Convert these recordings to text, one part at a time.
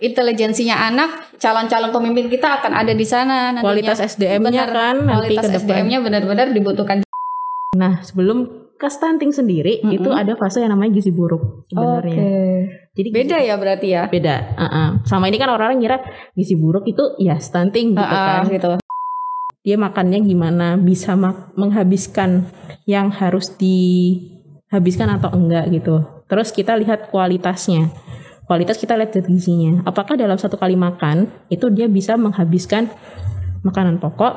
intelijensinya anak, calon-calon pemimpin kita akan ada di sana nantinya. Kualitas SDM-nya kan nanti kualitas ke depan. SDM-nya benar-benar dibutuhkan. Nah, sebelum ke stunting sendiri itu ada fase yang namanya gizi buruk sebenarnya. Jadi beda ya berarti ya? Beda. Sama ini kan orang-orang ngira gizi buruk itu ya stunting gitu kan. Gitu. Dia makannya gimana, bisa menghabiskan yang harus dihabiskan atau enggak gitu. Terus kita lihat kualitasnya. Kualitas kita lihat dari gizinya. Apakah dalam satu kali makan itu dia bisa menghabiskan makanan pokok.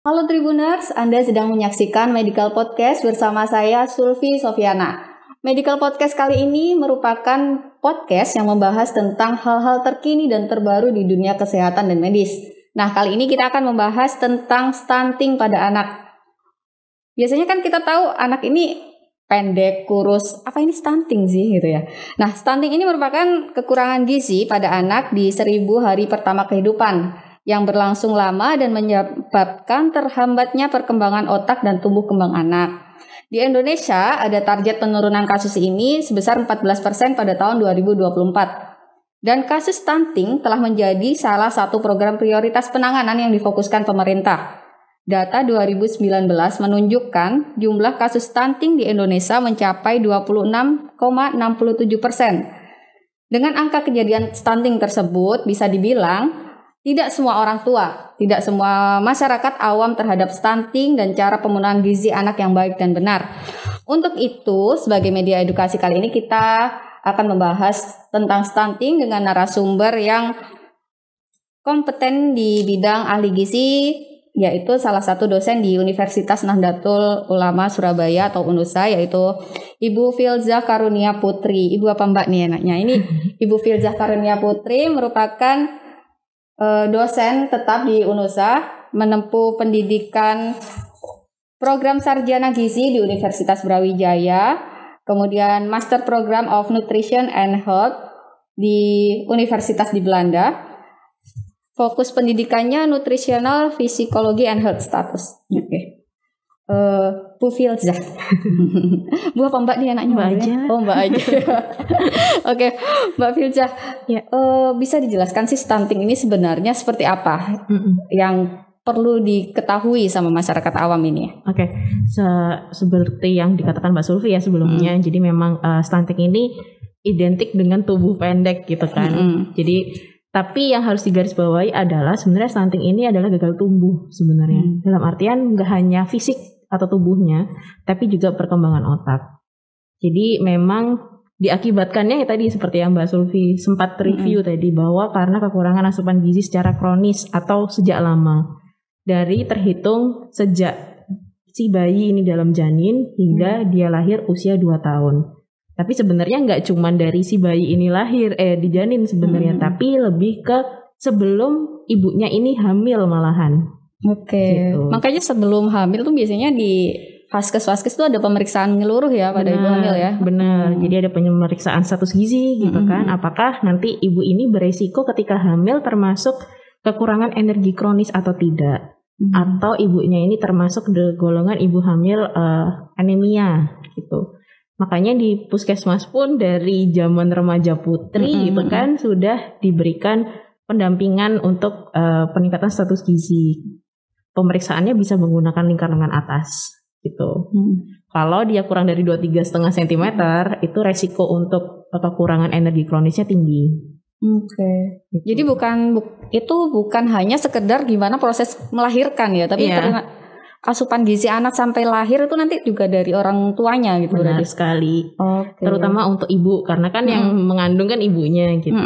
Halo Tribuners, Anda sedang menyaksikan Medical Podcast bersama saya Sulfi Sofiana. Medical Podcast kali ini merupakan podcast yang membahas tentang hal-hal terkini dan terbaru di dunia kesehatan dan medis. Nah, kali ini kita akan membahas tentang stunting pada anak. Biasanya kan kita tahu anak ini pendek, kurus, apa ini stunting sih gitu ya. Nah, stunting ini merupakan kekurangan gizi pada anak di 1000 hari pertama kehidupan yang berlangsung lama dan menyebabkan terhambatnya perkembangan otak dan tumbuh kembang anak. Di Indonesia ada target penurunan kasus ini sebesar 14% pada tahun 2024. Dan kasus stunting telah menjadi salah satu program prioritas penanganan yang difokuskan pemerintah. Data 2019 menunjukkan jumlah kasus stunting di Indonesia mencapai 26,67%. Dengan angka kejadian stunting tersebut bisa dibilang tidak semua orang tua, tidak semua masyarakat awam terhadap stunting dan cara pemenuhan gizi anak yang baik dan benar. Untuk itu, sebagai media edukasi kali ini kita akan membahas tentang stunting dengan narasumber yang kompeten di bidang ahli gizi, yaitu salah satu dosen di Universitas Nahdlatul Ulama Surabaya atau UNUSA, yaitu Ibu Filzah Karunia Putri. Ibu apa Mbak nih enaknya? Ini Ibu Filzah Karunia Putri merupakan dosen tetap di UNUSA, menempuh pendidikan program sarjana gizi di Universitas Brawijaya, kemudian Master Program of Nutrition and Health di Universitas di Belanda. Fokus pendidikannya Nutritional Physiology and Health Status. Oke. Bu Filzah. Bu apa Mbak nih anaknya? Mbak aja. Oh Mbak aja. Oke, Mbak Filzah. Ya. Bisa dijelaskan sih stunting ini sebenarnya seperti apa yang perlu diketahui sama masyarakat awam ini? Oke. Seperti yang dikatakan Mbak Sulfi ya sebelumnya. Jadi memang stunting ini identik dengan tubuh pendek gitu kan. Jadi tapi yang harus digarisbawahi adalah sebenarnya stunting ini adalah gagal tumbuh sebenarnya. Dalam artian nggak hanya fisik atau tubuhnya, tapi juga perkembangan otak. Jadi memang diakibatkannya ya tadi seperti yang Mbak Sulfi sempat review tadi, bahwa karena kekurangan asupan gizi secara kronis atau sejak lama. Dari terhitung sejak si bayi ini dalam janin hingga dia lahir usia 2 tahun. Tapi sebenarnya nggak cuma dari si bayi ini lahir, di janin sebenarnya, tapi lebih ke sebelum ibunya ini hamil malahan. Oke. Gitu. Makanya sebelum hamil tuh biasanya di Vaskes tuh ada pemeriksaan menyeluruh ya pada ibu hamil ya. Benar. Jadi ada pemeriksaan status gizi gitu kan. Apakah nanti ibu ini beresiko ketika hamil termasuk kekurangan energi kronis atau tidak? Atau ibunya ini termasuk golongan ibu hamil anemia gitu. Makanya di puskesmas pun dari zaman remaja putri gitu kan sudah diberikan pendampingan untuk peningkatan status gizi. Pemeriksaannya bisa menggunakan lingkar lengan atas gitu. Kalau dia kurang dari 23,5 cm itu resiko untuk kekurangan energi kronisnya tinggi. Oke. Gitu. Jadi bukan hanya sekedar gimana proses melahirkan ya, tapi asupan gizi anak sampai lahir itu nanti juga dari orang tuanya gitu. Benar sekali. Terutama untuk ibu karena kan yang mengandung kan ibunya gitu.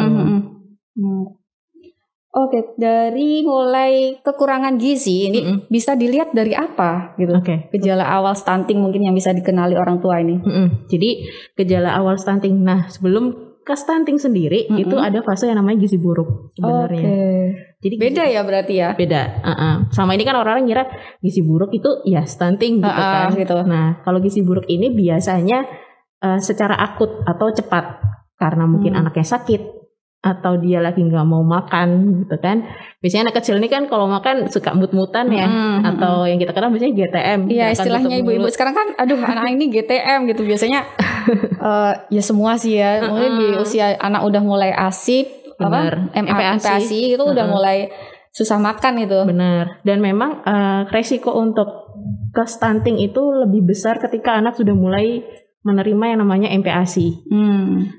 Oke, dari mulai kekurangan gizi ini bisa dilihat dari apa gitu? Gejala awal stunting mungkin yang bisa dikenali orang tua ini. Jadi gejala awal stunting. Nah, sebelum ke stunting sendiri itu ada fase yang namanya gizi buruk sebenarnya. Jadi beda ya berarti ya? Beda. Sama ini kan orang-orang ngira gizi buruk itu ya stunting gitu kan. Gitu. Nah, kalau gizi buruk ini biasanya secara akut atau cepat karena mungkin anaknya sakit atau dia lagi nggak mau makan gitu kan. Biasanya anak kecil ini kan kalau makan suka mut-mutan ya, atau yang kita kenal biasanya GTM. Iya, istilahnya ibu-ibu sekarang kan, aduh anak ini GTM gitu biasanya. Ya semua sih ya, mungkin di usia anak udah mulai asip, MPASI itu udah mulai susah makan itu. Benar. Dan memang resiko untuk ke stunting itu lebih besar ketika anak sudah mulai menerima yang namanya MPASI.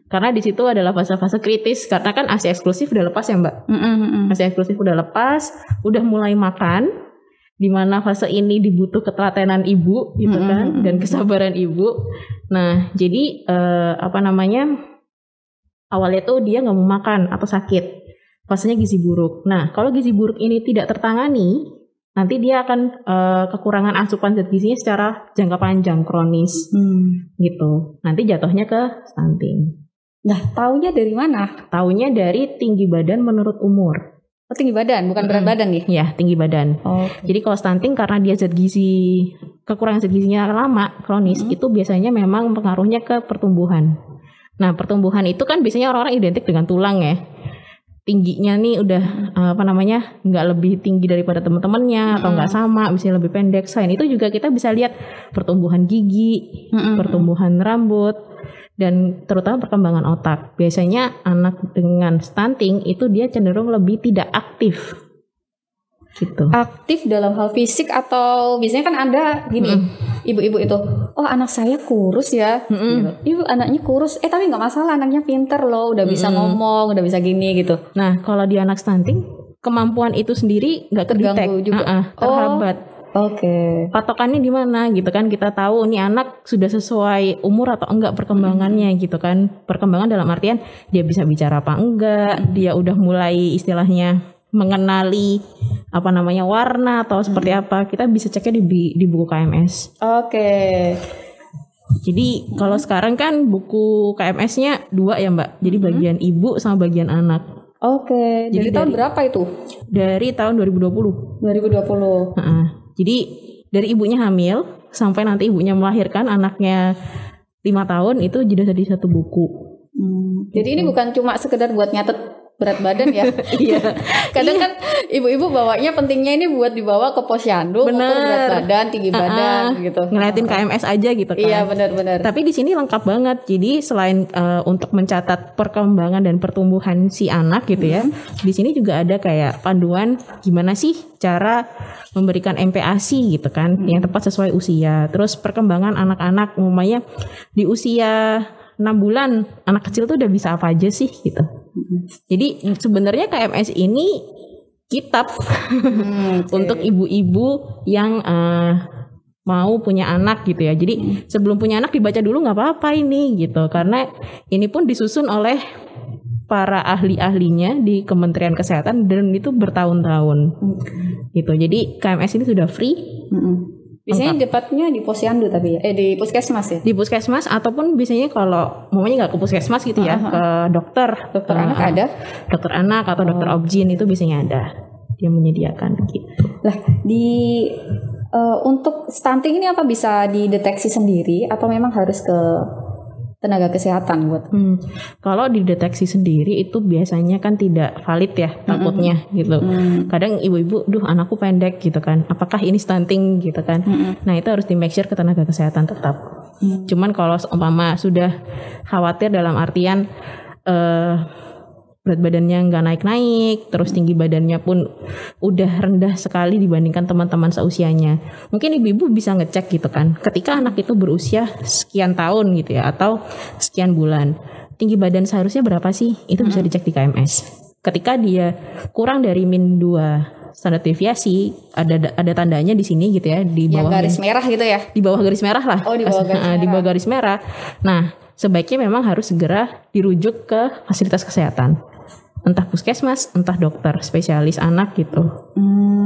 Karena di situ adalah fase-fase kritis, karena kan ASI eksklusif udah lepas ya Mbak. ASI eksklusif udah lepas, udah mulai makan, di mana fase ini dibutuh ketelatenan ibu gitu kan, dan kesabaran ibu. Nah jadi awalnya tuh dia nggak mau makan atau sakit, fasenya gizi buruk. Nah kalau gizi buruk ini tidak tertangani, nanti dia akan kekurangan asupan zat gizinya secara jangka panjang, kronis, gitu. Nanti jatuhnya ke stunting. Nah, taunya dari mana? Taunya dari tinggi badan menurut umur. Oh, tinggi badan, bukan berat badan nih? Ya, tinggi badan. Jadi kalau stunting karena dia kekurangan zat gizinya lama, kronis, itu biasanya memang pengaruhnya ke pertumbuhan. Nah, pertumbuhan itu kan biasanya orang-orang identik dengan tulang ya. Tingginya nih udah nggak lebih tinggi daripada teman-temannya atau nggak sama, misalnya lebih pendek. Selain itu juga kita bisa lihat pertumbuhan gigi, pertumbuhan rambut, dan terutama perkembangan otak. Biasanya anak dengan stunting itu dia cenderung lebih tidak aktif. Gitu. Aktif dalam hal fisik atau biasanya kan ada gini, ibu-ibu itu, oh anak saya kurus ya, gitu. Ibu anaknya kurus, tapi nggak masalah, anaknya pinter loh, udah bisa ngomong, udah bisa gini gitu. Nah kalau di anak stunting kemampuan itu sendiri nggak terganggu juga, terhambat. Patokannya di mana gitu kan, kita tahu nih anak sudah sesuai umur atau enggak perkembangannya gitu kan. Perkembangan dalam artian dia bisa bicara apa enggak, dia udah mulai istilahnya mengenali warna atau seperti apa, kita bisa ceknya di buku KMS. Jadi kalau sekarang kan buku KMS-nya 2 ya Mbak. Jadi bagian ibu sama bagian anak. Jadi tahun berapa itu? Dari tahun 2020. Jadi dari ibunya hamil sampai nanti ibunya melahirkan anaknya 5 tahun itu jadi satu buku. Jadi ini bukan cuma sekedar buat nyatet berat badan ya. Iya. Kadang kan ibu-ibu bawanya pentingnya ini buat dibawa ke posyandu, ukur berat badan, tinggi badan gitu. Ngeliatin KMS aja gitu kan. Iya, benar-benar. Tapi di sini lengkap banget. Jadi selain untuk mencatat perkembangan dan pertumbuhan si anak gitu ya. Di sini juga ada kayak panduan gimana sih cara memberikan MPASI gitu kan, yang tepat sesuai usia. Terus perkembangan anak-anak umumnya di usia 6 bulan anak kecil tuh udah bisa apa aja sih gitu. Jadi sebenarnya KMS ini kitab untuk ibu-ibu yang mau punya anak gitu ya. Jadi sebelum punya anak dibaca dulu nggak apa-apa ini gitu, karena ini pun disusun oleh para ahli-ahlinya di Kementerian Kesehatan dan itu bertahun-tahun gitu. Jadi KMS ini sudah free. Biasanya dapatnya di posyandu tapi ya, di puskesmas ya? Di puskesmas ataupun biasanya kalau momennya nggak ke puskesmas gitu ya, ke dokter anak ada? Dokter anak atau dokter obgyn itu biasanya ada, dia menyediakan gitu. Lah untuk stunting ini apa bisa dideteksi sendiri atau memang harus ke tenaga kesehatan buat? Kalau dideteksi sendiri itu biasanya kan tidak valid ya, takutnya gitu. Kadang ibu-ibu, anakku pendek gitu kan, apakah ini stunting gitu kan. Nah itu harus di make sure ke tenaga kesehatan tetap. Cuman kalau seumpama sudah khawatir dalam artian berat badannya nggak naik-naik, terus tinggi badannya pun udah rendah sekali dibandingkan teman-teman seusianya. Mungkin ibu-ibu bisa ngecek gitu kan, ketika anak itu berusia sekian tahun gitu ya, atau sekian bulan, tinggi badan seharusnya berapa sih? Itu bisa dicek di KMS. Ketika dia kurang dari -2 standar deviasi, ada tandanya di sini gitu ya, di bawah garis merah gitu ya. Di bawah garis merah lah. Oh, di bawah garis merah. Di bawah garis merah. Nah, sebaiknya memang harus segera dirujuk ke fasilitas kesehatan. Entah puskesmas, entah dokter spesialis anak gitu.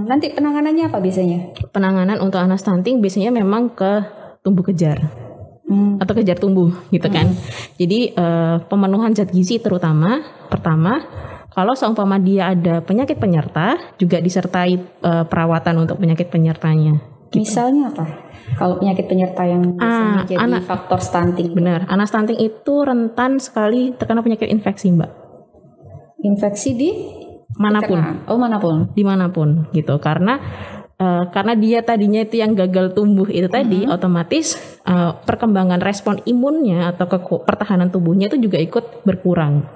Nanti penanganannya apa biasanya? Penanganan untuk anak stunting biasanya memang ke tumbuh kejar atau kejar tumbuh gitu kan. Jadi pemenuhan zat gizi terutama pertama. Kalau seumpama dia ada penyakit penyerta, juga disertai perawatan untuk penyakit penyertanya. Gitu. Misalnya apa? Kalau penyakit penyerta yang bisa menjadi faktor stunting. Benar, anak stunting itu rentan sekali terkena penyakit infeksi, Mbak. infeksi di manapun. Manapun. Dimanapun gitu. Karena dia tadinya itu yang gagal tumbuh itu tadi, otomatis perkembangan respon imunnya atau pertahanan tubuhnya itu juga ikut berkurang.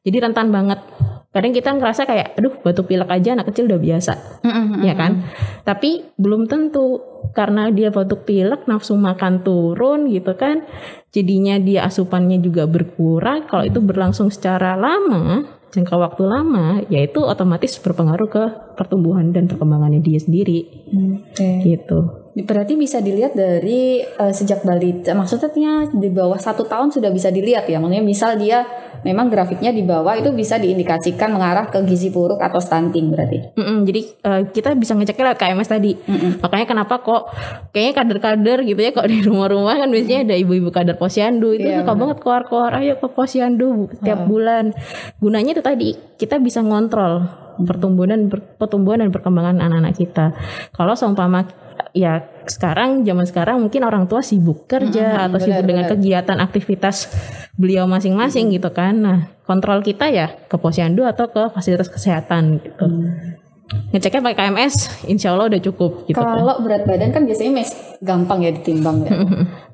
Jadi rentan banget. Kadang kita ngerasa kayak, aduh batuk pilek aja anak kecil udah biasa, ya kan? Tapi belum tentu, karena dia batuk pilek, nafsu makan turun gitu kan. Jadinya dia asupannya juga berkurang. Kalau itu berlangsung secara lama, jangka waktu lama, yaitu otomatis berpengaruh ke pertumbuhan dan perkembangannya dia sendiri. Gitu. Berarti bisa dilihat dari sejak balita. Maksudnya di bawah 1 tahun sudah bisa dilihat ya. Maksudnya misal dia memang grafiknya di bawah, itu bisa diindikasikan mengarah ke gizi buruk atau stunting berarti. Jadi kita bisa ngeceknya lewat KMS tadi. Makanya kenapa kok kayaknya kader-kader gitu ya, kok di rumah-rumah kan biasanya ada ibu-ibu kader posyandu itu suka banget keluar-keluar, ayo ke posyandu tiap bulan. Gunanya itu tadi, kita bisa ngontrol pertumbuhan dan perkembangan anak-anak kita. Kalau seumpama ya zaman sekarang mungkin orang tua sibuk kerja atau sibuk dengan kegiatan aktivitas beliau masing-masing gitu kan. Nah, kontrol kita ya ke posyandu atau ke fasilitas kesehatan gitu. Ngeceknya pakai KMS, insya Allah udah cukup gitu. Kalau berat badan kan biasanya gampang ya ditimbang ya.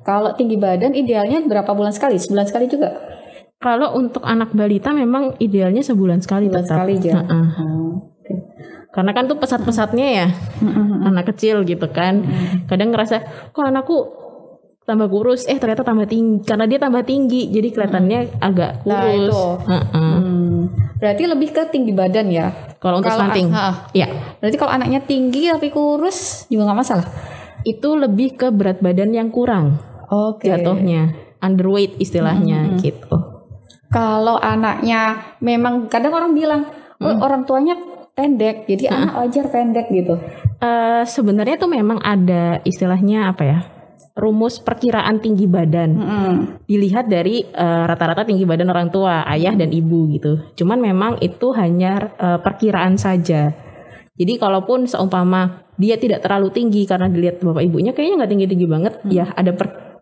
Kalau tinggi badan idealnya berapa bulan sekali? Sebulan sekali juga? Kalau untuk anak balita memang idealnya sebulan sekali tetap. Sekali aja. Karena kan tuh pesat-pesatnya ya anak kecil gitu kan. Kadang ngerasa kok anakku tambah kurus, ternyata tambah tinggi. Karena dia tambah tinggi, jadi kelihatannya agak kurus. Nah itu. Berarti lebih ke tinggi badan ya. Kalau untuk stunting, ya. Berarti kalau anaknya tinggi tapi kurus juga nggak masalah. Itu lebih ke berat badan yang kurang. Jatuhnya underweight istilahnya gitu. Kalau anaknya memang kadang orang bilang, orang tuanya pendek, jadi anak wajar pendek gitu. Sebenarnya tuh memang ada istilahnya apa ya? Rumus perkiraan tinggi badan. Dilihat dari rata-rata tinggi badan orang tua, ayah dan ibu gitu. Cuman memang itu hanya perkiraan saja. Jadi kalaupun seumpama dia tidak terlalu tinggi karena dilihat bapak ibunya kayaknya nggak tinggi-tinggi banget, ya ada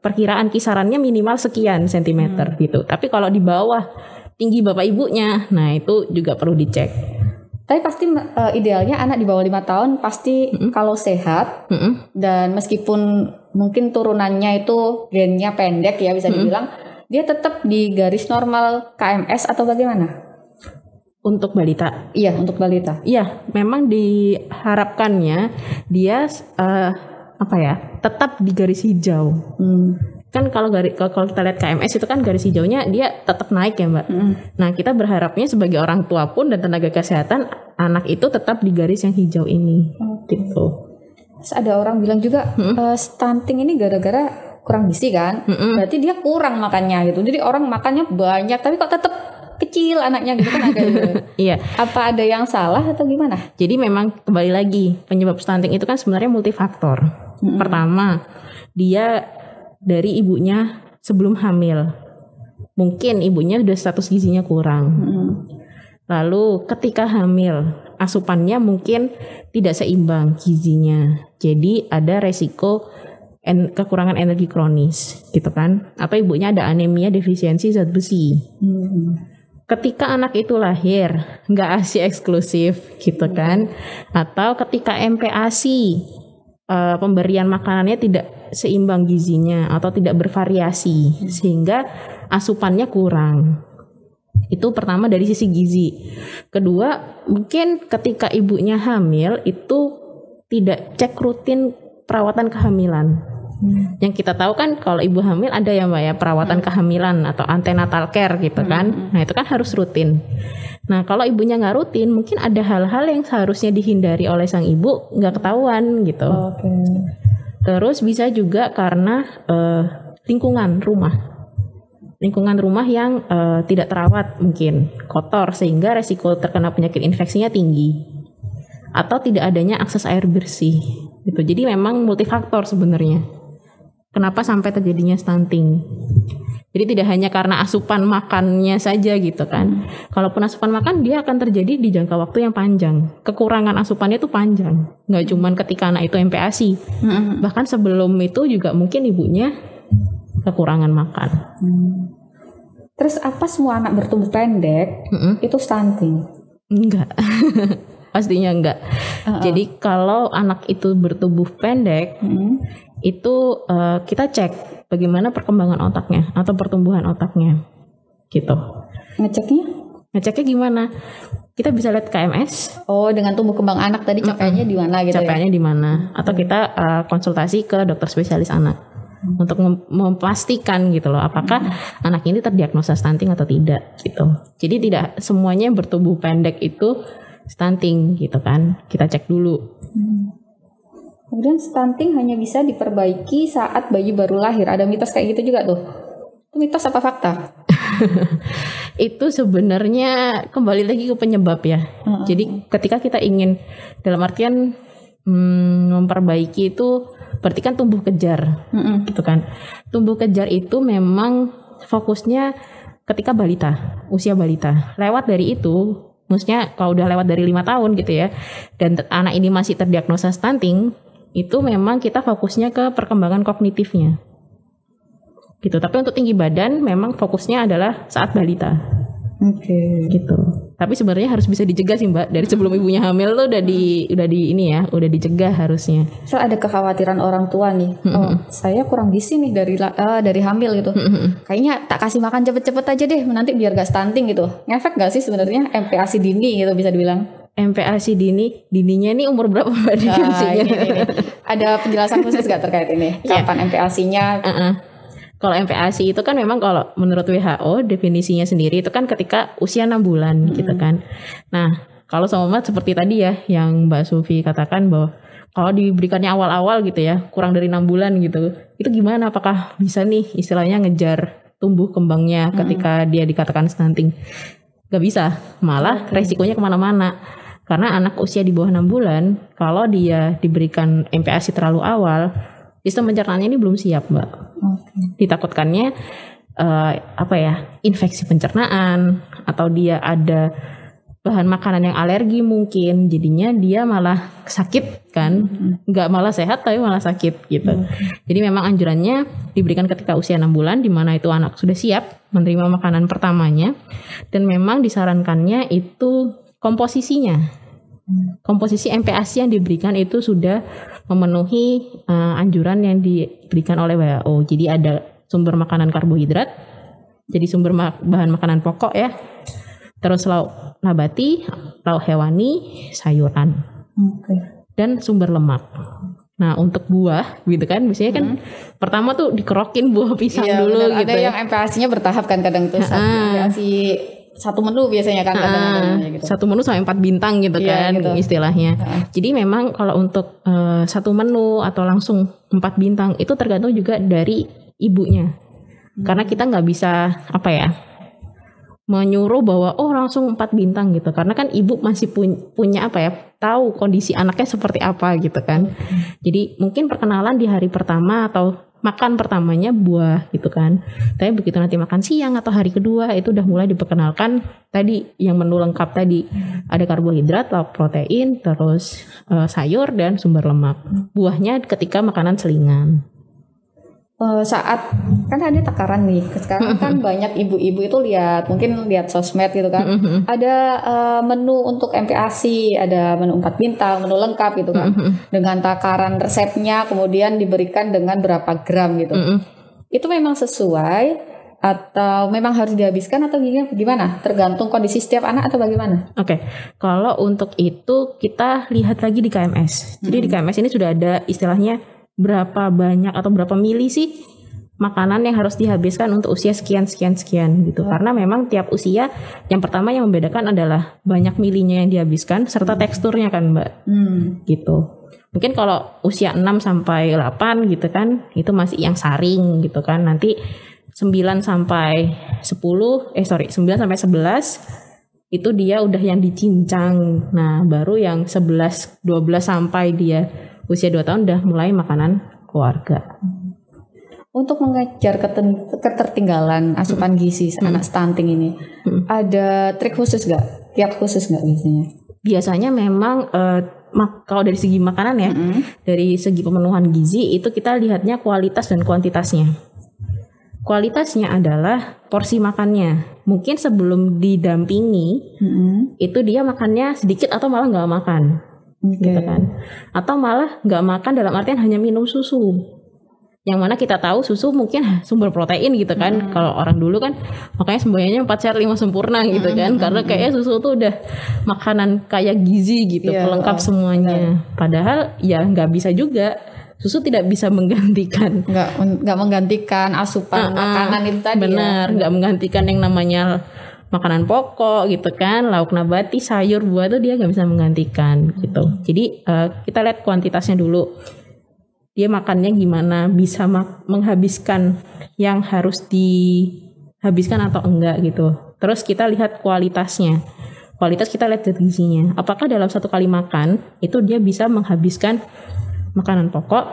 perkiraan kisarannya minimal sekian sentimeter gitu. Tapi kalau di bawah tinggi bapak ibunya, nah itu juga perlu dicek. Tapi pasti idealnya anak di bawah 5 tahun pasti kalau sehat dan meskipun mungkin turunannya itu gennya pendek ya bisa dibilang, dia tetap di garis normal KMS atau bagaimana? Untuk balita? Iya, untuk balita. Iya, memang diharapkannya dia tetap di garis hijau. Kan kalau kita lihat KMS itu kan garis hijaunya dia tetap naik ya Mbak. Nah kita berharapnya sebagai orang tua pun dan tenaga kesehatan anak itu tetap di garis yang hijau ini. Gitu. Terus ada orang bilang juga stunting ini gara-gara kurang gizi kan. Berarti dia kurang makannya gitu. Jadi orang makannya banyak tapi kok tetap kecil anaknya gitu kan agak gitu. Iya. Apa ada yang salah atau gimana? Jadi memang kembali lagi penyebab stunting itu kan sebenarnya multifaktor. Pertama, dia dari ibunya sebelum hamil. Mungkin ibunya udah status gizinya kurang. Lalu ketika hamil, asupannya mungkin tidak seimbang gizinya. Jadi ada resiko kekurangan energi kronis gitu kan. Atau ibunya ada anemia defisiensi zat besi. Ketika anak itu lahir nggak ASI eksklusif gitu kan. Atau ketika MPASI pemberian makanannya tidak seimbang gizinya atau tidak bervariasi sehingga asupannya kurang. Itu pertama dari sisi gizi. Kedua, mungkin ketika ibunya hamil itu tidak cek rutin perawatan kehamilan. Yang kita tahu kan kalau ibu hamil ada ya Mbak ya perawatan kehamilan atau antenatal care gitu kan. Nah itu kan harus rutin. Nah kalau ibunya nggak rutin mungkin ada hal-hal yang seharusnya dihindari oleh sang ibu nggak ketahuan gitu. Terus bisa juga karena lingkungan rumah yang tidak terawat mungkin kotor sehingga resiko terkena penyakit infeksinya tinggi atau tidak adanya akses air bersih gitu. Jadi memang multifaktor sebenarnya kenapa sampai terjadinya stunting. Jadi tidak hanya karena asupan makannya saja gitu kan. Kalaupun asupan makan dia akan terjadi di jangka waktu yang panjang. Kekurangan asupannya itu panjang. Nggak cuma ketika anak itu MPASI. Bahkan sebelum itu juga mungkin ibunya kekurangan makan. Terus apa semua anak bertumbuh pendek itu stunting? Enggak. Pastinya enggak. Jadi kalau anak itu bertumbuh pendek, itu kita cek bagaimana perkembangan otaknya atau pertumbuhan otaknya, gitu. Ngeceknya gimana? Kita bisa lihat KMS. Oh, dengan tumbuh kembang anak tadi capaiannya di mana gitu capaiannya di mana? Atau kita konsultasi ke dokter spesialis anak untuk memastikan gitu loh, apakah anak ini terdiagnosa stunting atau tidak gitu. Jadi tidak semuanya bertumbuh pendek itu stunting gitu kan, kita cek dulu. Kemudian stunting hanya bisa diperbaiki saat bayi baru lahir. Ada mitos kayak gitu juga tuh. Itu mitos apa fakta? Itu sebenarnya kembali lagi ke penyebab ya. Jadi ketika kita ingin, dalam artian memperbaiki itu berarti kan tumbuh kejar gitu kan. Tumbuh kejar itu memang fokusnya ketika balita, usia balita. Lewat dari itu, maksudnya kalau udah lewat dari 5 tahun gitu ya, dan anak ini masih terdiagnosa stunting, itu memang kita fokusnya ke perkembangan kognitifnya gitu. Tapi untuk tinggi badan memang fokusnya adalah saat balita. Gitu. Tapi sebenarnya harus bisa dicegah sih Mbak, dari sebelum ibunya hamil tuh udah dicegah harusnya. So ada kekhawatiran orang tua nih, oh saya kurang gizi nih dari hamil gitu, kayaknya tak kasih makan cepet-cepet aja deh, nanti biar gak stunting gitu. Ngefek gak sih sebenarnya MPASI dini gitu bisa dibilang? MPASI dininya ini umur berapa Mbak dimensinya? Ini. Ada penjelasan khusus gak terkait ini? Kapan MPASI-nya? Kalau MPASI itu kan memang kalau menurut WHO definisinya sendiri itu kan ketika usia 6 bulan gitu kan. Nah kalau sama seperti tadi ya yang Mbak Sulfi katakan bahwa kalau diberikannya awal-awal gitu ya, kurang dari 6 bulan gitu, itu gimana? Apakah bisa nih istilahnya ngejar tumbuh kembangnya ketika dia dikatakan stunting? Gak bisa, malah resikonya kemana-mana. Karena anak usia di bawah 6 bulan, kalau dia diberikan MPASI terlalu awal, sistem pencernaannya ini belum siap Mbak. Ditakutkannya infeksi pencernaan, atau dia ada bahan makanan yang alergi mungkin, jadinya dia malah sakit kan, nggak malah sehat tapi malah sakit gitu. Jadi memang anjurannya diberikan ketika usia 6 bulan, di mana itu anak sudah siap menerima makanan pertamanya, dan memang disarankannya itu komposisi MPASI yang diberikan itu sudah memenuhi anjuran yang diberikan oleh WHO. Jadi ada sumber makanan karbohidrat, jadi sumber bahan makanan pokok ya, terus lauk nabati, lauk hewani, sayuran, dan sumber lemak. Nah untuk buah gitu kan, biasanya kan pertama tuh dikerokin buah pisang dulu bener. gitu. Ada yang MPASI-nya bertahap kan kadang tuh, MPASI satu menu biasanya kan kadang-kadang gitu. Satu menu sampai 4 bintang gitu kan gitu. Istilahnya. Jadi memang kalau untuk satu menu atau langsung 4 bintang itu tergantung juga dari ibunya. Karena kita nggak bisa menyuruh bahwa langsung 4 bintang gitu. Karena kan ibu masih punya tahu kondisi anaknya seperti apa gitu kan. Jadi mungkin perkenalan di hari pertama atau makan pertamanya buah gitu kan. Tapi begitu nanti makan siang atau hari kedua itu udah mulai diperkenalkan tadi yang menu lengkap tadi. Ada karbohidrat, lauk protein, terus sayur dan sumber lemak. Buahnya ketika makanan selingan. Saat kan ada takaran nih, sekarang kan banyak ibu-ibu itu mungkin lihat sosmed gitu kan, ada menu untuk MPASI, ada menu 4 bintang, menu lengkap gitu kan, dengan takaran resepnya, kemudian diberikan dengan berapa gram gitu. Itu memang sesuai atau memang harus dihabiskan atau gimana? Tergantung kondisi setiap anak atau bagaimana? Kalau untuk itu kita lihat lagi di KMS. Jadi di KMS ini sudah ada istilahnya berapa banyak atau berapa mili sih makanan yang harus dihabiskan untuk usia sekian gitu. Karena memang tiap usia yang pertama yang membedakan adalah banyak milinya yang dihabiskan serta teksturnya kan Mbak. Gitu. Mungkin kalau usia 6 sampai 8 gitu kan itu masih yang saring gitu kan. Nanti 9 sampai 11 itu dia udah yang dicincang. Nah, baru yang 11 12 sampai dia usia 2 tahun udah mulai makanan keluarga. Untuk mengejar ketertinggalan asupan gizi anak stunting ini, ada trik khusus gak? Tiap khusus gak biasanya? Biasanya memang kalau dari segi makanan ya, dari segi pemenuhan gizi itu kita lihatnya kualitas dan kuantitasnya. kualitasnya adalah porsi makannya. Mungkin sebelum didampingi itu dia makannya sedikit atau malah nggak makan, gitu kan? Atau malah nggak makan dalam artian hanya minum susu. Yang mana kita tahu susu mungkin sumber protein gitu kan. Kalau orang dulu kan makanya semboyannya 4 sehat 5 sempurna gitu kan. Karena kayaknya susu tuh udah makanan kaya gizi gitu, pelengkap semuanya. Padahal ya nggak bisa juga. Susu tidak bisa menggantikan. Nggak menggantikan asupan makanan itu tadi. Benar, nggak menggantikan yang namanya makanan pokok gitu kan, lauk nabati, sayur, buah tuh dia nggak bisa menggantikan gitu. Jadi kita lihat kuantitasnya dulu. Dia makannya gimana, bisa menghabiskan yang harus dihabiskan atau enggak gitu. Terus kita lihat kualitasnya. Kualitas kita lihat zat gizinya. Apakah dalam satu kali makan itu dia bisa menghabiskan makanan pokok,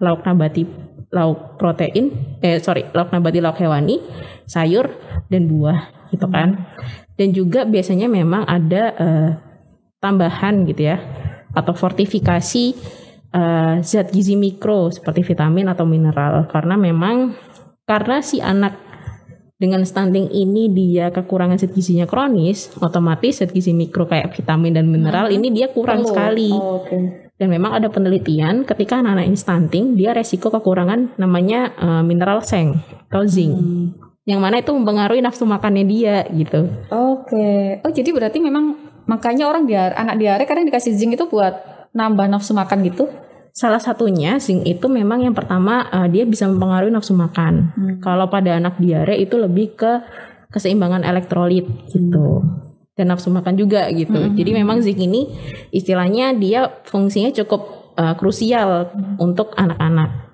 lauk nabati, lauk nabati, lauk hewani, sayur dan buah gitu kan. Dan juga biasanya memang ada tambahan gitu ya, atau fortifikasi zat gizi mikro seperti vitamin atau mineral, karena si anak dengan stunting ini dia kekurangan zat gizinya kronis, otomatis zat gizi mikro kayak vitamin dan mineral ini dia kurang sekali. Dan memang ada penelitian ketika anak-anak ini stunting, dia resiko kekurangan namanya mineral seng atau zinc. Yang mana itu mempengaruhi nafsu makannya dia gitu. Oh jadi berarti memang makanya anak diare kadang dikasih zinc itu buat nambah nafsu makan gitu? Salah satunya zinc itu memang yang pertama dia bisa mempengaruhi nafsu makan. Kalau pada anak diare itu lebih ke keseimbangan elektrolit gitu. Dan nafsu makan juga gitu. Jadi memang zinc ini istilahnya dia fungsinya cukup krusial untuk anak-anak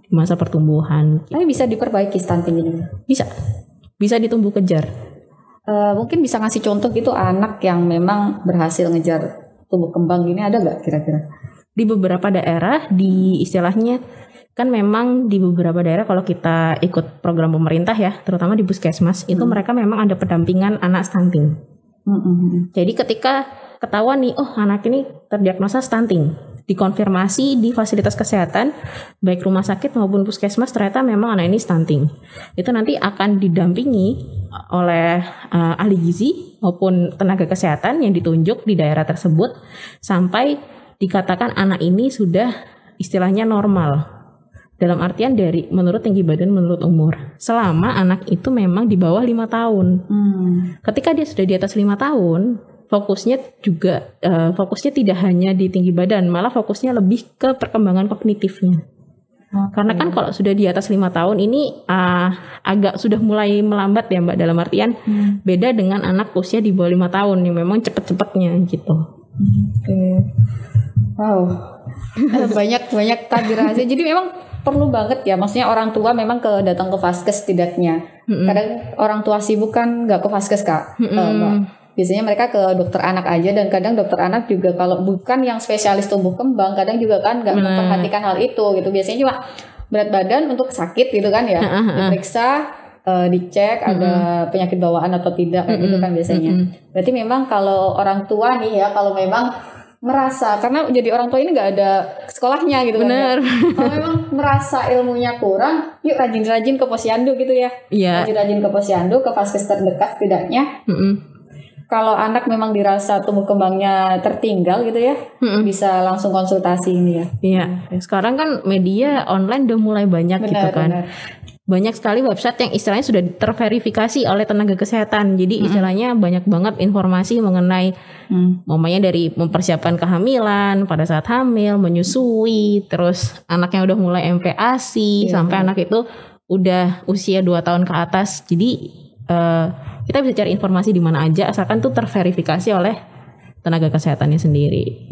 di masa pertumbuhan. Tapi bisa diperbaiki stunting ini? Bisa ditumbuh kejar. Mungkin bisa ngasih contoh gitu anak yang memang berhasil ngejar tumbuh kembang gini, ada nggak kira-kira? Di beberapa daerah istilahnya kan memang di beberapa daerah kalau kita ikut program pemerintah ya, terutama di puskesmas itu mereka memang ada pendampingan anak stunting. Jadi ketika ketahuan nih, anak ini terdiagnosa stunting, dikonfirmasi di fasilitas kesehatan baik rumah sakit maupun puskesmas ternyata memang anak ini stunting, itu nanti akan didampingi oleh ahli gizi maupun tenaga kesehatan yang ditunjuk di daerah tersebut sampai dikatakan anak ini sudah istilahnya normal. Dalam artian dari menurut tinggi badan, menurut umur. Selama anak itu memang di bawah 5 tahun. Ketika dia sudah di atas 5 tahun, fokusnya tidak hanya di tinggi badan, malah fokusnya lebih ke perkembangan kognitifnya. Karena kan kalau sudah di atas 5 tahun ini agak sudah mulai melambat ya Mbak, dalam artian beda dengan anak usia di bawah 5 tahun yang memang cepet-cepetnya gitu. Wow. Banyak tabir rahasia. Jadi memang perlu banget ya, maksudnya orang tua memang datang ke vaskes setidaknya. Kadang orang tua sibuk kan nggak ke vaskes Kak. Biasanya mereka ke dokter anak aja, dan kadang dokter anak juga kalau bukan yang spesialis tumbuh kembang, kadang juga kan nggak memperhatikan hal itu gitu. Biasanya cuma berat badan untuk sakit gitu kan ya, diperiksa, dicek ada penyakit bawaan atau tidak kayak gitu kan biasanya. Berarti memang kalau orang tua nih ya, kalau memang merasa, karena jadi orang tua ini nggak ada sekolahnya gitu. Bener. Kan ya. Kalau memang merasa ilmunya kurang, yuk rajin-rajin ke posyandu gitu ya. Rajin-rajin ke posyandu, ke vaskes terdekat setidaknya. Kalau anak memang dirasa tumbuh kembangnya tertinggal gitu ya, bisa langsung konsultasi ini ya. Iya. Sekarang kan media online udah mulai banyak gitu kan. Banyak sekali website yang istilahnya sudah terverifikasi oleh tenaga kesehatan. Jadi istilahnya banyak banget informasi mengenai mamanya dari mempersiapkan kehamilan, pada saat hamil, menyusui, terus anak yang udah mulai MPASI, sampai anak itu udah usia 2 tahun ke atas. Jadi kita bisa cari informasi di mana aja asalkan tuh terverifikasi oleh tenaga kesehatannya sendiri.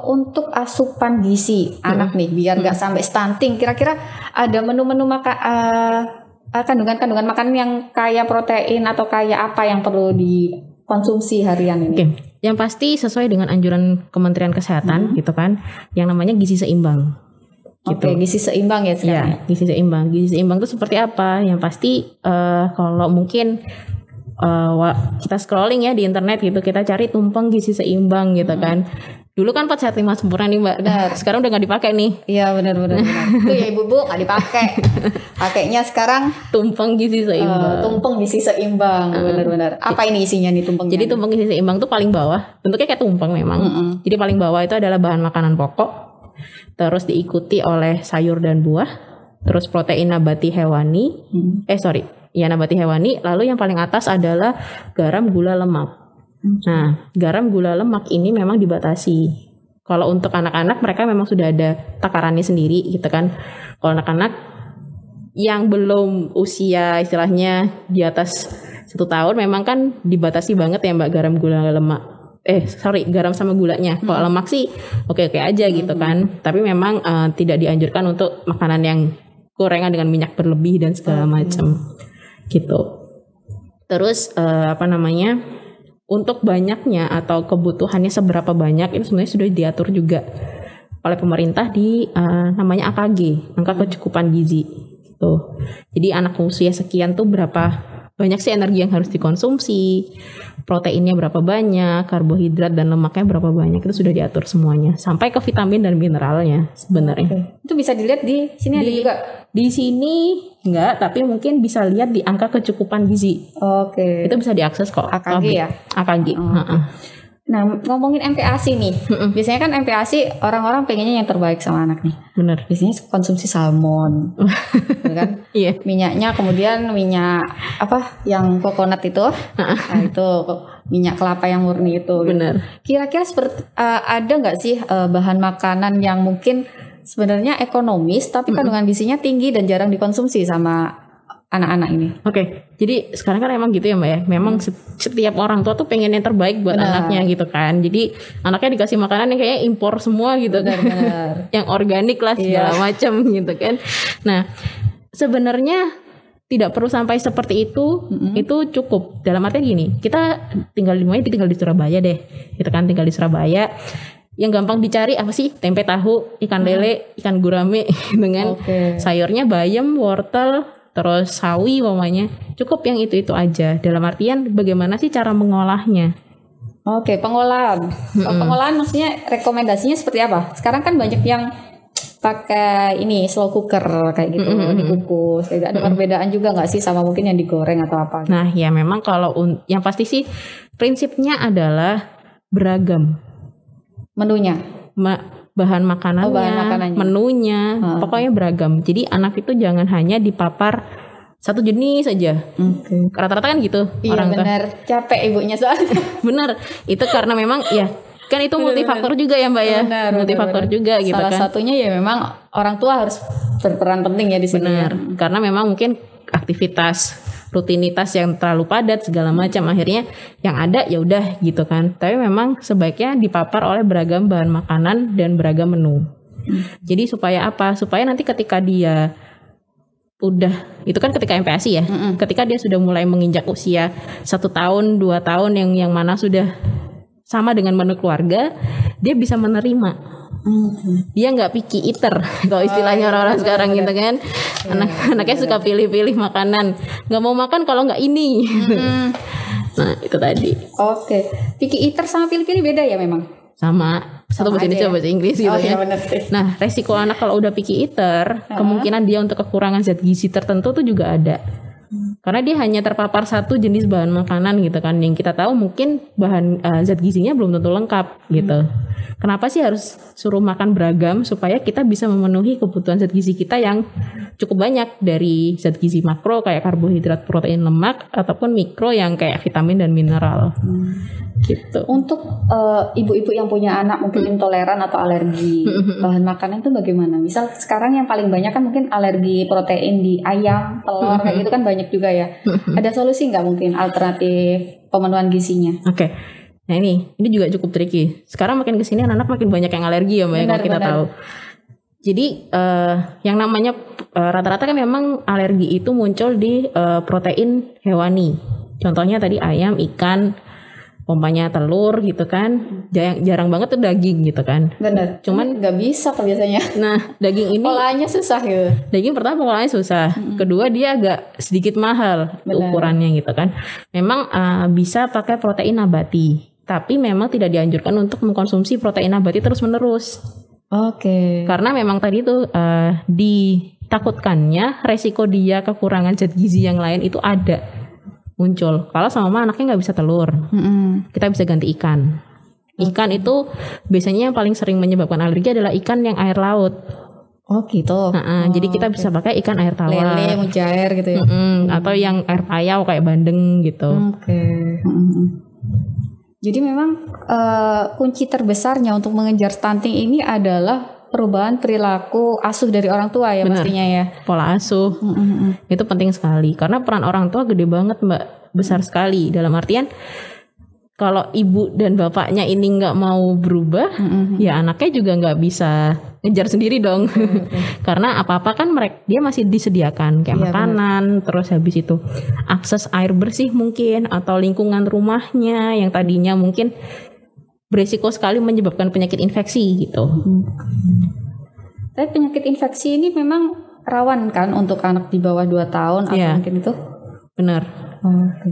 Untuk asupan gizi anak nih biar nggak sampai stunting, kira-kira ada menu-menu kandungan-kandungan makanan yang kaya protein atau kaya apa yang perlu dikonsumsi harian ini? Yang pasti sesuai dengan anjuran Kementerian Kesehatan gitu kan, yang namanya gizi seimbang. Gitu. Gizi seimbang ya sekarang. Ya, gizi seimbang. Gizi seimbang itu seperti apa? Yang pasti kalau mungkin kita scrolling ya di internet gitu, kita cari tumpeng gizi seimbang gitu kan. Dulu kan 4 sehat 5 sempurna nih Mbak. Benar. Sekarang udah nggak dipakai nih. Iya benar. Itu ya ibu-ibu nggak dipakai. Pakainya sekarang Tumpeng gizi seimbang. tumpeng gizi seimbang. Benar. Apa ini isinya nih tumpengnya? Jadi tumpeng gizi seimbang tuh paling bawah. Bentuknya kayak tumpeng memang. Jadi paling bawah itu adalah bahan makanan pokok. Terus diikuti oleh sayur dan buah. Terus protein nabati hewani. Nabati hewani. Lalu yang paling atas adalah garam, gula, lemak. Nah, garam, gula, lemak ini memang dibatasi. Kalau untuk anak-anak mereka memang sudah ada takarannya sendiri gitu kan. Kalau anak-anak yang belum usia istilahnya di atas 1 tahun memang kan dibatasi banget ya Mbak garam, gula, lemak. Garam sama gulanya. Kalau lemak sih oke aja gitu kan. Tapi memang tidak dianjurkan untuk makanan yang gorengan dengan minyak berlebih dan segala macam gitu. Terus untuk banyaknya atau kebutuhannya seberapa banyak itu sebenarnya sudah diatur juga oleh pemerintah di namanya AKG, angka kecukupan gizi. Gitu. Jadi anak usia sekian tuh berapa banyak sih energi yang harus dikonsumsi, proteinnya berapa banyak, karbohidrat dan lemaknya berapa banyak, itu sudah diatur semuanya sampai ke vitamin dan mineralnya sebenarnya. Itu bisa dilihat di sini ada juga. Di sini enggak, tapi mungkin bisa lihat di angka kecukupan gizi. Itu bisa diakses kok. AKG ya? AKG. Nah, ngomongin MPASI nih. Biasanya kan MPASI orang-orang pengennya yang terbaik sama anak nih. Bener. Biasanya konsumsi salmon. kan? Iya. Minyaknya kemudian minyak yang coconut itu. Nah, itu minyak kelapa yang murni itu. Bener. Kira-kira ada nggak sih bahan makanan yang mungkin sebenarnya ekonomis tapi kandungan gizinya tinggi dan jarang dikonsumsi sama anak-anak ini? Jadi sekarang kan emang gitu ya Mbak ya. Memang setiap orang tua tuh pengen yang terbaik buat anaknya gitu kan. Jadi anaknya dikasih makanan yang kayaknya impor semua gitu kan. Yang organik lah segala macam gitu kan. Nah sebenarnya tidak perlu sampai seperti itu. Itu cukup. Dalam artinya gini, kita tinggal di Surabaya deh. Kita kan tinggal di Surabaya. Yang gampang dicari apa sih? Tempe tahu, ikan lele, ikan gurame dengan sayurnya bayam, wortel, terus sawi umpamanya. Cukup yang itu aja. Dalam artian bagaimana sih cara mengolahnya? Pengolahan. Pengolahan maksudnya rekomendasinya seperti apa? Sekarang kan banyak yang pakai ini slow cooker kayak gitu, dikukus. Ada perbedaan juga nggak sih sama mungkin yang digoreng atau apa? Nah ya memang kalau yang pasti sih prinsipnya adalah beragam. Menunya, bahan makanannya, menunya, pokoknya beragam. Jadi anak itu jangan hanya dipapar satu jenis saja. Rata-rata kan gitu. Iya benar, capek ibunya soalnya. Benar, itu karena memang ya kan itu multifaktor juga ya Mbak ya. Multifaktor juga gitu kan. Salah satunya ya memang orang tua harus berperan penting ya di sini. Benar, karena memang mungkin aktivitas rutinitas yang terlalu padat segala macam akhirnya yang ada ya udah gitu kan. Tapi memang sebaiknya dipapar oleh beragam bahan makanan dan beragam menu. Jadi supaya apa? Supaya nanti ketika dia udah itu kan ketika MPASI ya. Ketika dia sudah mulai menginjak usia 1 tahun 2 tahun yang mana sudah sama dengan menu keluarga, dia bisa menerima. Dia nggak picky eater kalau istilahnya orang-orang sekarang gitu kan. Anaknya suka pilih-pilih makanan, nggak mau makan kalau nggak ini. Nah itu tadi. Picky eater sama pilih-pilih beda ya memang? Sama satu bahasa Indonesia bahasa Inggris gitu ya. Nah resiko anak kalau udah picky eater, kemungkinan dia untuk kekurangan zat gizi tertentu tuh juga ada. Karena dia hanya terpapar satu jenis bahan makanan gitu kan, yang kita tahu mungkin bahan zat gizinya belum tentu lengkap gitu. Kenapa sih harus suruh makan beragam supaya kita bisa memenuhi kebutuhan zat gizi kita yang cukup banyak dari zat gizi makro kayak karbohidrat, protein, lemak ataupun mikro yang kayak vitamin dan mineral. Gitu. Untuk ibu-ibu yang punya anak mungkin intoleran atau alergi bahan makanan itu bagaimana? Misal sekarang yang paling banyak kan mungkin alergi protein di ayam, telur kayak gitu kan banyak juga ya. Ada solusi nggak mungkin alternatif pemenuhan gizinya? Nah ini juga cukup tricky. Sekarang makin kesini anak-anak makin banyak yang alergi ya Mbak, kalau kita tahu. Jadi yang namanya rata-rata kan memang alergi itu muncul di protein hewani. Contohnya tadi ayam, ikan, umpamanya telur gitu kan. Jarang banget tuh daging gitu kan. Benar. Cuman nggak bisa kok biasanya. Nah daging ini pengolahannya susah gitu. Daging pertama pengolahannya susah. Kedua dia agak sedikit mahal ukurannya gitu kan. Memang bisa pakai protein nabati. Tapi memang tidak dianjurkan untuk mengkonsumsi protein nabati terus-menerus. Oke. Karena memang tadi itu ditakutkannya resiko dia kekurangan zat gizi yang lain itu ada muncul. Kalau sama mama anaknya nggak bisa telur, kita bisa ganti ikan. Ikan itu biasanya yang paling sering menyebabkan alergi adalah ikan yang air laut. Oh gitu. Jadi kita bisa pakai ikan air tawar, lele, mujair gitu ya. Atau yang air payau kayak bandeng gitu. Oke. Jadi memang kunci terbesarnya untuk mengejar stunting ini adalah perubahan perilaku asuh dari orang tua ya. Benar. Pastinya ya. Pola asuh itu penting sekali karena peran orang tua gede banget Mbak, besar sekali. Dalam artian kalau ibu dan bapaknya ini nggak mau berubah, ya anaknya juga nggak bisa ngejar sendiri dong. Karena apa-apa kan dia masih disediakan kayak makanan, terus habis itu akses air bersih mungkin, atau lingkungan rumahnya yang tadinya mungkin beresiko sekali menyebabkan penyakit infeksi gitu. Tapi penyakit infeksi ini memang rawan kan untuk anak di bawah 2 tahun atau mungkin itu? Benar.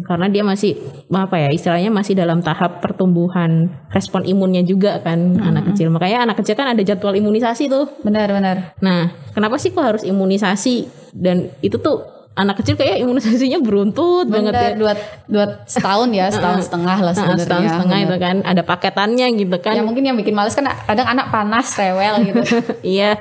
Karena dia masih istilahnya masih dalam tahap pertumbuhan respon imunnya juga kan anak kecil. Makanya anak kecil kan ada jadwal imunisasi tuh. Benar. Nah, kenapa sih kok harus imunisasi? Dan itu tuh anak kecil kayak imunisasinya beruntut banget ya. Dua setahun ya, setahun setengah lah sebenarnya. Setahun setengah itu kan ada paketannya gitu kan. Ya mungkin yang bikin males kan kadang anak panas, rewel gitu. Iya.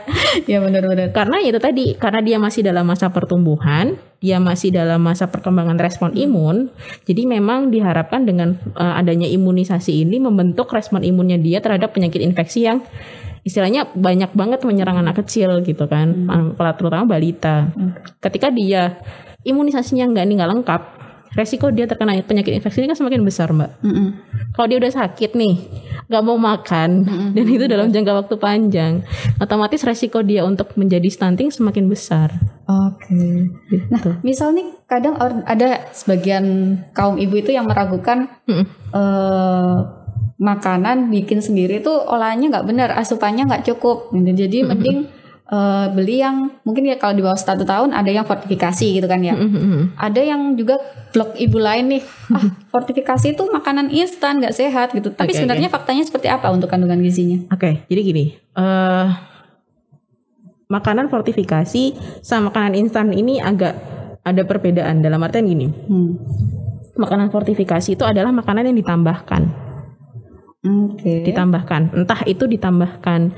Ya benar. Karena itu tadi, karena dia masih dalam masa pertumbuhan, dia masih dalam masa perkembangan respon imun. Jadi memang diharapkan dengan adanya imunisasi ini membentuk respon imunnya dia terhadap penyakit infeksi yang istilahnya banyak banget menyerang anak kecil gitu kan, terutama balita. Ketika dia imunisasinya nggak lengkap, resiko dia terkena penyakit infeksi ini kan semakin besar Mbak. Kalau dia udah sakit nih, nggak mau makan, dan itu dalam jangka waktu panjang, otomatis resiko dia untuk menjadi stunting semakin besar. Oke. Gitu. Nah, misal nih kadang ada sebagian kaum ibu itu yang meragukan makanan bikin sendiri tuh olahannya nggak benar, asupannya nggak cukup. Jadi mending beli yang mungkin ya kalau di bawah 1 tahun ada yang fortifikasi gitu kan ya. Ada yang juga blog ibu lain nih, fortifikasi itu makanan instan nggak sehat gitu. Tapi sebenarnya faktanya seperti apa untuk kandungan gizinya? Jadi gini, makanan fortifikasi sama makanan instan ini agak ada perbedaan. Dalam artian gini, makanan fortifikasi itu adalah makanan yang ditambahkan. Ditambahkan, entah itu ditambahkan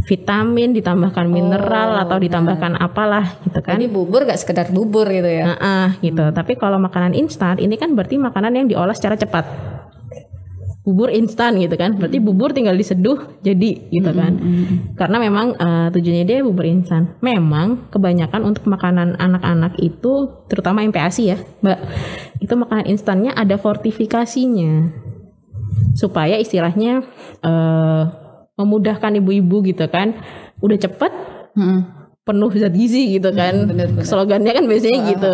vitamin, ditambahkan mineral atau ditambahkan apalah gitu kan. Jadi bubur gak sekedar bubur gitu ya. Gitu. Tapi kalau makanan instan ini kan berarti makanan yang diolah secara cepat. Bubur instan gitu kan. Berarti bubur tinggal diseduh jadi gitu kan. Karena memang tujuannya dia bubur instan. Memang kebanyakan untuk makanan anak-anak itu terutama MPASI ya, Mbak. Itu makanan instannya ada fortifikasinya. Supaya istilahnya memudahkan ibu-ibu gitu kan, udah cepet penuh zat gizi gitu kan. Bener. Slogannya kan biasanya gitu.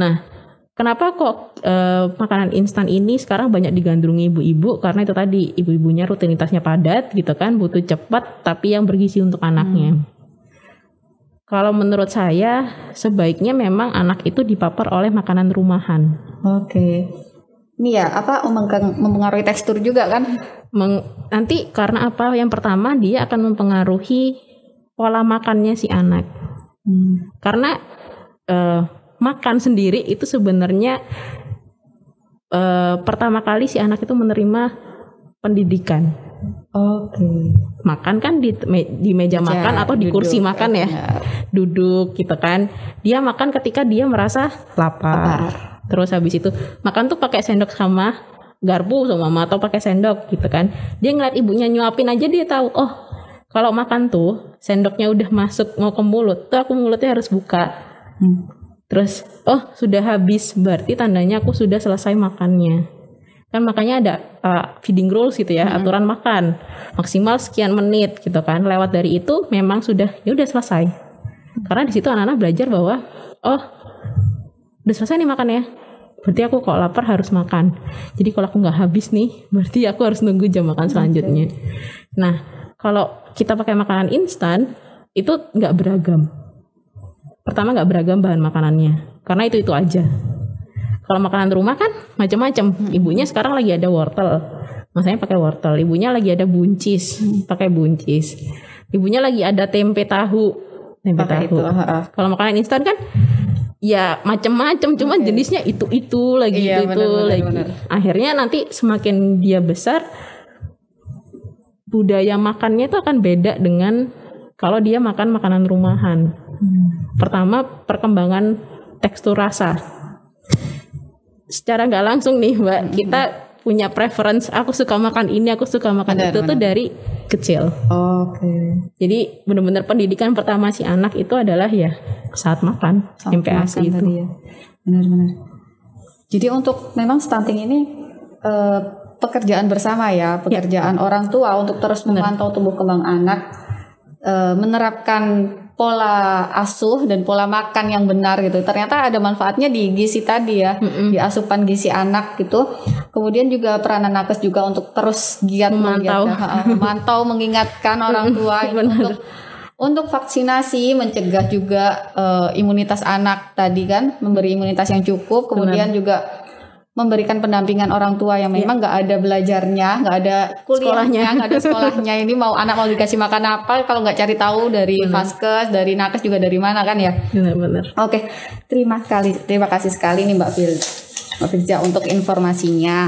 Nah, kenapa kok makanan instan ini sekarang banyak digandrungi ibu-ibu? Karena itu tadi, ibu-ibunya rutinitasnya padat gitu kan, butuh cepat tapi yang bergizi untuk anaknya. Kalau menurut saya sebaiknya memang anak itu dipapar oleh makanan rumahan. Ini ya mempengaruhi tekstur juga kan? Nanti karena apa? Yang pertama dia akan mempengaruhi pola makannya si anak. Karena makan sendiri itu sebenarnya pertama kali si anak itu menerima pendidikan. Makan kan di meja makan atau di kursi makan ya. Duduk gitu kan. Dia makan ketika dia merasa lapar. Terus habis itu makan tuh pakai sendok sama garpu sama mama atau pakai sendok gitu kan. Dia ngeliat ibunya nyuapin aja dia tahu, oh kalau makan tuh sendoknya udah masuk mau ke mulut tuh aku mulutnya harus buka. Terus oh sudah habis berarti tandanya aku sudah selesai makannya. Kan makanya ada feeding rules gitu ya, aturan makan maksimal sekian menit gitu kan. Lewat dari itu memang sudah ya udah selesai. Karena di situ anak-anak belajar bahwa oh udah selesai nih makannya. Berarti aku kalau lapar harus makan. Jadi kalau aku nggak habis nih, berarti aku harus nunggu jam makan selanjutnya. Nah, kalau kita pakai makanan instan, itu nggak beragam. Pertama nggak beragam bahan makanannya, karena itu aja. Kalau makanan rumah kan macam-macam. Ibunya sekarang lagi ada wortel, masaknya pakai wortel. Ibunya lagi ada buncis, pakai buncis. Ibunya lagi ada tempe tahu. Kalau makanan instan kan ya macam-macam, cuman jenisnya itu lagi bener. Akhirnya nanti semakin dia besar, budaya makannya itu akan beda dengan kalau dia makan makanan rumahan. Pertama, perkembangan tekstur rasa. Secara nggak langsung nih Mbak, kita punya preference, aku suka makan ini, aku suka makan itu tuh dari kecil. Jadi benar-benar pendidikan pertama si anak itu adalah ya saat makan, MPASI itu. Ya. Benar-benar. Jadi untuk memang stunting ini pekerjaan bersama ya, pekerjaan orang tua untuk terus memantau tumbuh kembang anak, menerapkan pola asuh dan pola makan yang benar gitu. Ternyata ada manfaatnya di gizi tadi ya, di asupan gizi anak gitu. Kemudian juga peranan nakes juga untuk terus giat memantau, mengingatkan orang tua untuk vaksinasi, mencegah juga imunitas anak tadi kan, memberi imunitas yang cukup. Kemudian juga memberikan pendampingan orang tua yang memang nggak ada belajarnya, nggak ada kuliahnya, nggak ada sekolahnya. Ini mau anak mau dikasih makan apa kalau nggak cari tahu dari Vaskes, dari nakes juga dari mana kan ya? Benar. Oke, terima kasih sekali nih Mbak Firza untuk informasinya.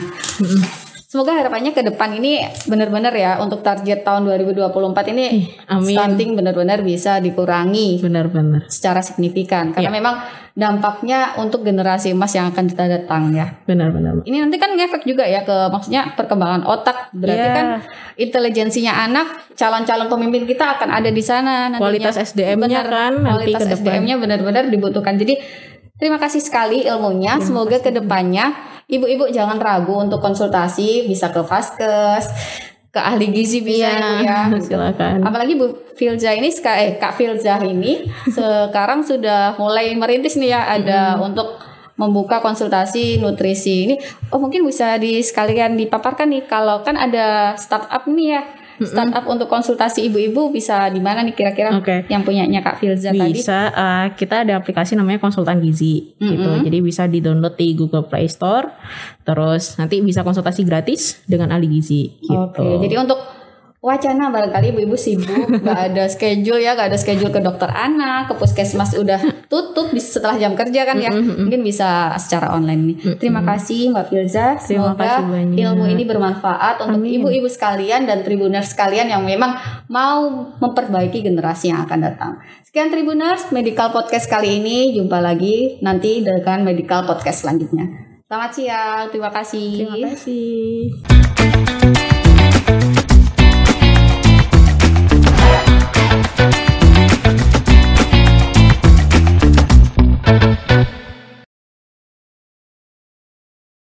Semoga harapannya ke depan ini benar-benar ya untuk target tahun 2024 ini stunting benar-benar bisa dikurangi. Benar-benar. Secara signifikan karena memang dampaknya untuk generasi emas yang akan kita datang ya. Benar-benar. Ini nanti kan ngefek juga ya ke maksudnya perkembangan otak. Berarti kan intelijensinya anak, calon-calon pemimpin kita akan ada di sana nantinya. Kualitas SDM-nya kan nanti kualitas SDM-nya benar-benar dibutuhkan. Jadi terima kasih sekali ilmunya. Semoga ke depannya ibu-ibu jangan ragu untuk konsultasi, bisa ke Vaskes, ke ahli gizi bisa ya. Silakan. Apalagi Bu Filza ini Kak Filza ini sekarang sudah mulai merintis nih ya, ada untuk membuka konsultasi nutrisi ini. Mungkin bisa sekalian dipaparkan nih, kalau kan ada startup nih ya. Startup untuk konsultasi ibu-ibu bisa di mana nih kira-kira yang punyanya Kak Filza tadi? Bisa, kita ada aplikasi namanya Konsultan Gizi gitu. Jadi bisa di-download di Google Play Store. Terus nanti bisa konsultasi gratis dengan ahli gizi gitu. Jadi untuk wacana barangkali ibu-ibu sibuk, gak ada schedule ke dokter anak, ke puskesmas udah tutup setelah jam kerja kan ya, mungkin bisa secara online nih. Terima kasih Mbak Filza, semoga ilmu ini bermanfaat untuk ibu-ibu sekalian dan Tribuners sekalian yang memang mau memperbaiki generasi yang akan datang. Sekian Tribuners, Medical Podcast kali ini, jumpa lagi nanti dengan Medical Podcast selanjutnya. Selamat siang, terima kasih. Terima kasih.